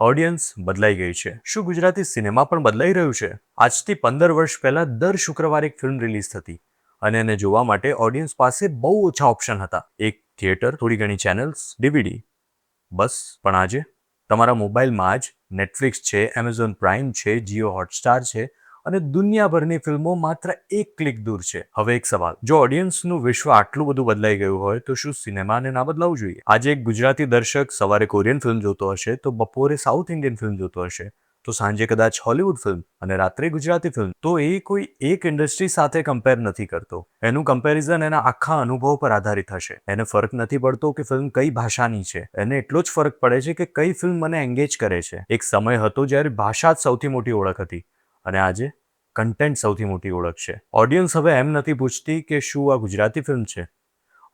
Audience બદલાઈ ગઈ છે. શું ગુજરાતી સિનેમા પણ બદલાઈ રહ્યું છે? આજથી 15 વર્ષ પહેલા દર શુક્રવારે એક ફિલ્મ રિલીઝ થતી અને એને જોવા માટે ઓડિયન્સ પાસે બહુ ઓછા ઓપ્શન હતા. એક થિયેટર, થોડી ઘણી ચેનલ્સ, ડીવીડી, બસ. પણ આજે તમારા મોબાઈલમાં જ નેટફ્લિક્સ છે, એમેઝોન પ્રાઇમ છે, જીઓ હોટસ્ટાર છે અને દુનિયાભરની ફિલ્મો માત્ર એક ક્લિક દૂર છે. હવે એક સવાલ, જો ઓડિયન્સનું વિશ્વ આટલું બધું બદલાઈ ગયું હોય તો શું સિનેમાને ના બદલાવવું જોઈએ? આજે એક ગુજરાતી દર્શક સવારે કોરિયન ફિલ્મ જોતો હશે તો બપોરે સાઉથ ઇન્ડિયન ફિલ્મ જોતો હશે તો સાંજે કદાચ હોલિવૂડ ફિલ્મ અને રાત્રે ગુજરાતી ફિલ્મ. તો એ કોઈ એક ઇન્ડસ્ટ્રી સાથે કમ્પેર નથી કરતો. એનું કમ્પેરિઝન એના આખા અનુભવ પર આધારિત હશે. એને ફરક નથી પડતો કે ફિલ્મ કઈ ભાષાની છે, એને એટલો જ ફરક પડે છે કે કઈ ફિલ્મ મને એન્ગેજ કરે છે. એક સમય હતો જ્યારે ભાષા જ સૌથી મોટી ઓળખ હતી અને આજે કન્ટેન્ટ સૌથી મોટી ઓળખ છે. ઓડિયન્સ હવે એમ નથી પૂછતી કે શું આ ગુજરાતી ફિલ્મ છે,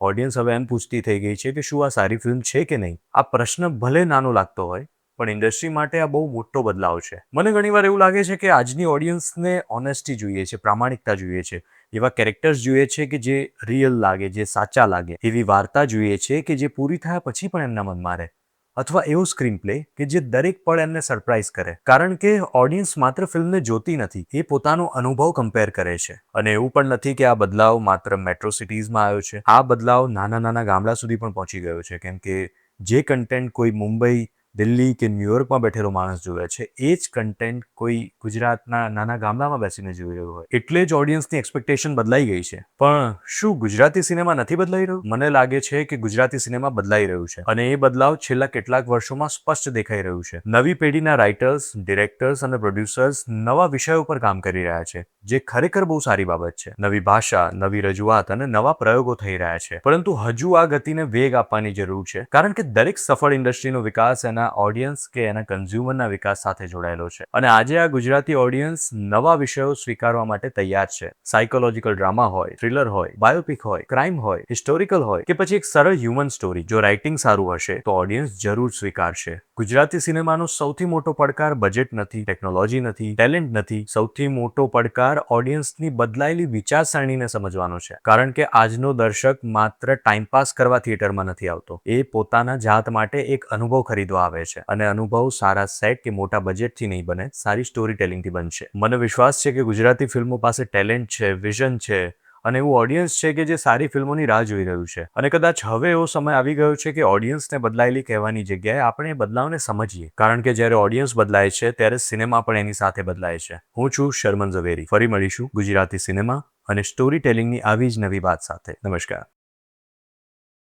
ઓડિયન્સ હવે એમ પૂછતી થઈ ગઈ છે કે શું આ સારી ફિલ્મ છે કે નહીં. આ પ્રશ્ન ભલે નાનો લાગતો હોય પણ ઇન્ડસ્ટ્રી માટે આ બહુ મોટો બદલાવ છે. મને ઘણીવાર એવું લાગે છે કે આજની ઓડિયન્સને ઓનેસ્ટી જોઈએ છે, પ્રામાણિકતા જોઈએ છે, એવા કેરેક્ટર્સ જોઈએ છે કે જે રિયલ લાગે, જે સાચા લાગે, એવી વાર્તા જોઈએ છે કે જે પૂરી થયા પછી પણ એમના મનમાં રહે, અથવા એવો સ્ક્રીન પ્લે કે જે દરેક પળ એમને સરપ્રાઈઝ કરે. કારણ કે ઓડિયન્સ માત્ર ફિલ્મને જોતી નથી, એ પોતાનો અનુભવ કમ્પેર કરે છે. અને એવું પણ નથી કે આ બદલાવ માત્ર મેટ્રો સિટીઝમાં આવ્યો છે. આ બદલાવ નાના નાના ગામડા સુધી પણ પહોંચી ગયો છે. કેમ કે જે કન્ટેન્ટ કોઈ મુંબઈ, દિલ્હી કે ન્યુયોર્કમાં બેઠેલો માણસ જોવે છે, એ જ કન્ટેન્ટ કોઈ ગુજરાતના નાના ગામડામાં બેસીને જોઈ રહ્યો હોય. એટલે જ ઓડિયન્સની એક્સપેક્ટેશન બદલાઈ ગઈ છે. પણ શું ગુજરાતી સિનેમા નથી બદલાઈ રહ્યું? મને લાગે છે કે ગુજરાતી સિનેમા બદલાઈ રહ્યું છે અને એ બદલાવ છેલ્લા કેટલાક વર્ષોમાં સ્પષ્ટ દેખાઈ રહ્યું છે. નવી પેઢીના રાઇટર્સ, ડિરેક્ટર્સ અને પ્રોડ્યુસર્સ નવા વિષયો પર કામ કરી રહ્યા છે, જે ખરેખર બહુ સારી બાબત છે. નવી ભાષા, નવી રજૂઆત અને નવા પ્રયોગો થઈ રહ્યા છે. પરંતુ હજુ આ ગતિને વેગ આપવાની જરૂર છે, કારણ કે દરેક સફળ ઇન્ડસ્ટ્રીનો વિકાસ એના ઓડિયન્સ કે એના કન્ઝ્યુમરના વિકાસ સાથે જોડાયેલો છે. અને આજે આ ગુજરાતી ઓડિયન્સ નવા વિષયો સ્વીકારવા માટે તૈયાર છે. સાયકોલોજીકલ ડ્રામા હોય, થ્રિલર હોય, બાયોપિક હોય, ક્રાઇમ હોય, હિસ્ટોરિકલ હોય કે પછી એક સરળ હ્યુમન સ્ટોરી, જો રાઇટિંગ સારું હશે તો ઓડિયન્સ જરૂર સ્વીકારશે. ગુજરાતી સિનેમાનો સૌથી મોટો પડકાર બજેટ નથી, ટેકનોલોજી નથી, ટેલેન્ટ નથી. સૌથી મોટો પડકાર ઓડિયન્સની બદલાયેલી વિચારસરણીને સમજવાનો છે. કારણ કે આજનો દર્શક માત્ર ટાઈમપાસ કરવા થિયેટરમાં નથી આવતો, એ પોતાના જાત માટે એક અનુભવ ખરીદવા આવે છે. અને અનુભવ સારા સેટ કે મોટા બજેટથી નહીં બને, સારી સ્ટોરી ટેલિંગથી બનશે. મને વિશ્વાસ છે કે ગુજરાતી ફિલ્મો પાસે ટેલેન્ટ છે, વિઝન છે અને એવું ઓડિયન્સ છે કે જે સારી ફિલ્મોની રાહ જોઈ રહ્યું છે. અને કદાચ હવે એવો સમય આવી ગયો છે કે ઓડિયન્સને બદલાયેલી કહેવાની જગ્યાએ આપણે એ બદલાવને સમજીએ. કારણ કે જ્યારે ઓડિયન્સ બદલાય છે ત્યારે સિનેમા પણ એની સાથે બદલાય છે. હું છું શર્મન ઝવેરી. ફરી મળીશું ગુજરાતી સિનેમા અને સ્ટોરી ટેલિંગની આવી જ નવી વાત સાથે. નમસ્કાર.